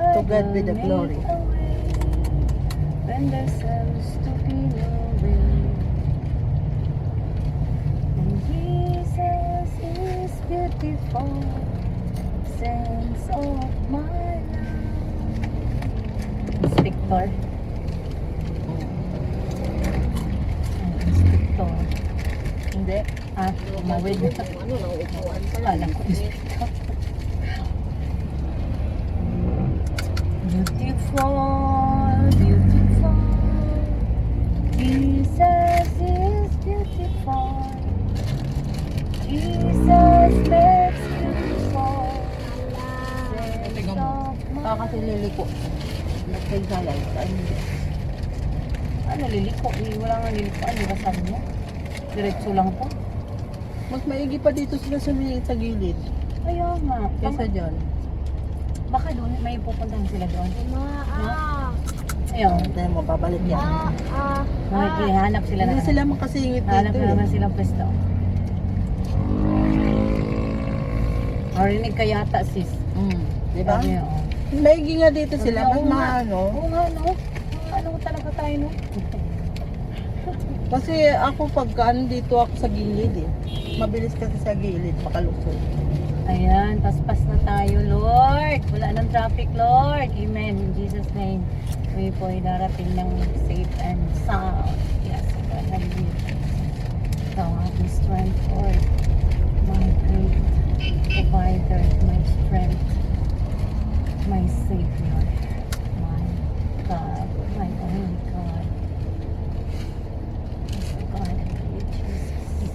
Speaker 2: To God be the glory.
Speaker 1: When there seems to be no way, and Jesus is beautiful, sense of my life. Inspector. Inspector.
Speaker 2: Hindi.
Speaker 1: Umawid na.
Speaker 5: Ano, nauupuan pala.
Speaker 1: Alam ko, inspector. Beautiful, beautiful. Jesus is beautiful. Jesus makes beautiful. Sense of
Speaker 2: Baka kasi liliko. Nagkaisalay.
Speaker 1: ano, liliko? Wala nga liliko. Ano ba sabi mo? Diretso lang to.
Speaker 2: Mas maigi pa dito sila sumingit sa gilid.
Speaker 1: Kaya nga.
Speaker 2: Kesa dyan.
Speaker 1: Baka doon, may pupuntahan sila doon. Ayun.
Speaker 2: Tayo mo, babalik yan.
Speaker 1: Hanap sila
Speaker 2: Hindi
Speaker 1: na.
Speaker 2: sila makasingit
Speaker 1: Hanap
Speaker 2: dito
Speaker 1: na naman
Speaker 2: eh.
Speaker 1: silang pwesto. Marinig ka yata, sis.
Speaker 2: Diba?
Speaker 1: Sabi niya, oh.
Speaker 2: Maigi nga dito sila. Mas
Speaker 1: Oo nga.
Speaker 2: maano.
Speaker 1: Oo nga, no? Ano talaga tayo, no?
Speaker 2: Kasi ako pagka dito ako sa gilid eh. Mabilis kasi sa gilid, makalusot.
Speaker 1: Ayan, paspas na tayo, Lord. Wala nang traffic, Lord. Amen. In Jesus' name. Kami po ay darating ng safe and sound. Yes, God. Hallelujah. Ikaw ang aking strength, Lord. My great provider, my strength, my Savior, my God, my only God. Yes, God. Hallelujah, Jesus.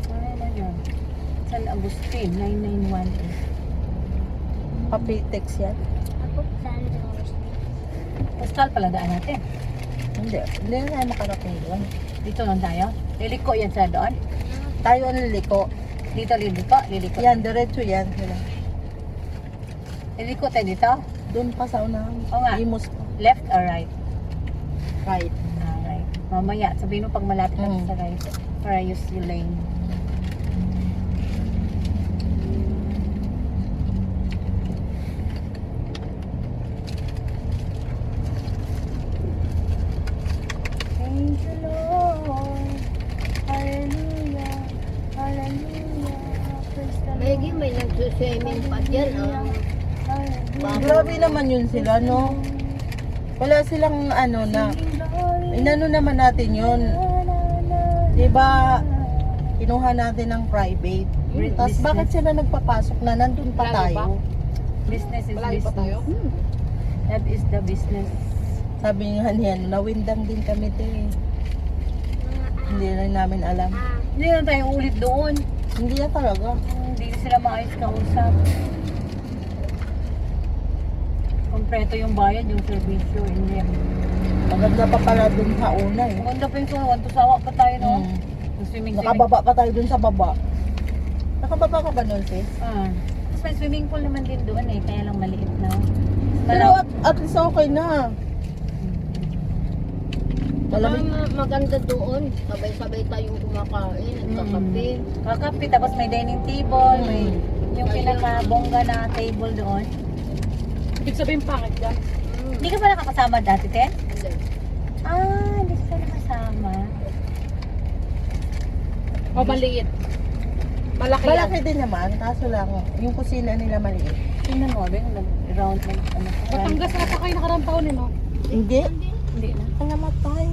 Speaker 1: Ano na yun? San Agustin, 9918.
Speaker 2: Papitex yan.
Speaker 5: Ako, Sandros.
Speaker 1: Postal pala daan natin.
Speaker 2: Hindi. Hindi na tayo makarating doon.
Speaker 1: Dito lang tayo. Liliko yan sa doon.
Speaker 2: Tayo ang liliko.
Speaker 1: Dito liliko. Liliko.
Speaker 2: Yan, diretso yan. Sila.
Speaker 1: Liliko tayo dito.
Speaker 2: Doon pa sa unahan.
Speaker 1: Oo nga.
Speaker 2: Imos pa.
Speaker 1: Left or right?
Speaker 2: Right.
Speaker 1: Right. Mamaya, sabihin mo pag malapit na sa right. Para use yung lane. Thank you, Lord. Hallelujah. Hallelujah. Praise the
Speaker 5: Maybe may nagsuswimming pa dyan,
Speaker 2: Grabe naman yun sila, no? Wala silang ano na. Inano naman natin yun. Diba, kinuha natin ng private. Tapos bakit sila nagpapasok na nandun pa
Speaker 3: Malayo
Speaker 2: tayo?
Speaker 3: pa?
Speaker 1: Business is
Speaker 3: Malayo
Speaker 1: business.
Speaker 3: pa tayo?
Speaker 1: That is the business.
Speaker 2: Sabi nga niyan, nawindang din kami din. Hindi na namin alam.
Speaker 1: Hindi na tayo ulit doon.
Speaker 2: Hindi na talaga.
Speaker 1: Hindi na sila maayos kausap. Kompleto yung bayad, yung servisyo, hindi.
Speaker 2: Maganda pa pala dun sa una eh.
Speaker 1: Maganda pa yung suwan, tusawa pa tayo, no?
Speaker 2: Mm.
Speaker 1: Yung swimming.
Speaker 2: Nakababa pa tayo dun sa baba. Nakababa ka ba nun, sis?
Speaker 1: Ah. Tapos may swimming pool naman din doon eh, kaya lang maliit na.
Speaker 2: Pero at least okay na. Malamig.
Speaker 5: Maganda doon. Sabay-sabay tayong kumakain, nagkakape.
Speaker 1: Kakapi, tapos may dining table, may yung pinaka-bongga na table doon.
Speaker 3: Ibig sabihin pangit yan.
Speaker 1: Hindi ka ba nakakasama dati, Ten?
Speaker 5: Hindi.
Speaker 1: Hindi ka nakasama.
Speaker 3: O maliit. Malaki yan.
Speaker 2: Malaki din naman, kaso lang, yung kusina nila maliit.
Speaker 1: Tingnan mo, ba yung nag-round, ano,
Speaker 3: Batangas ata kayo nakarang taon eh, no?
Speaker 2: Hindi.
Speaker 1: Hindi na.
Speaker 2: Ang namatay.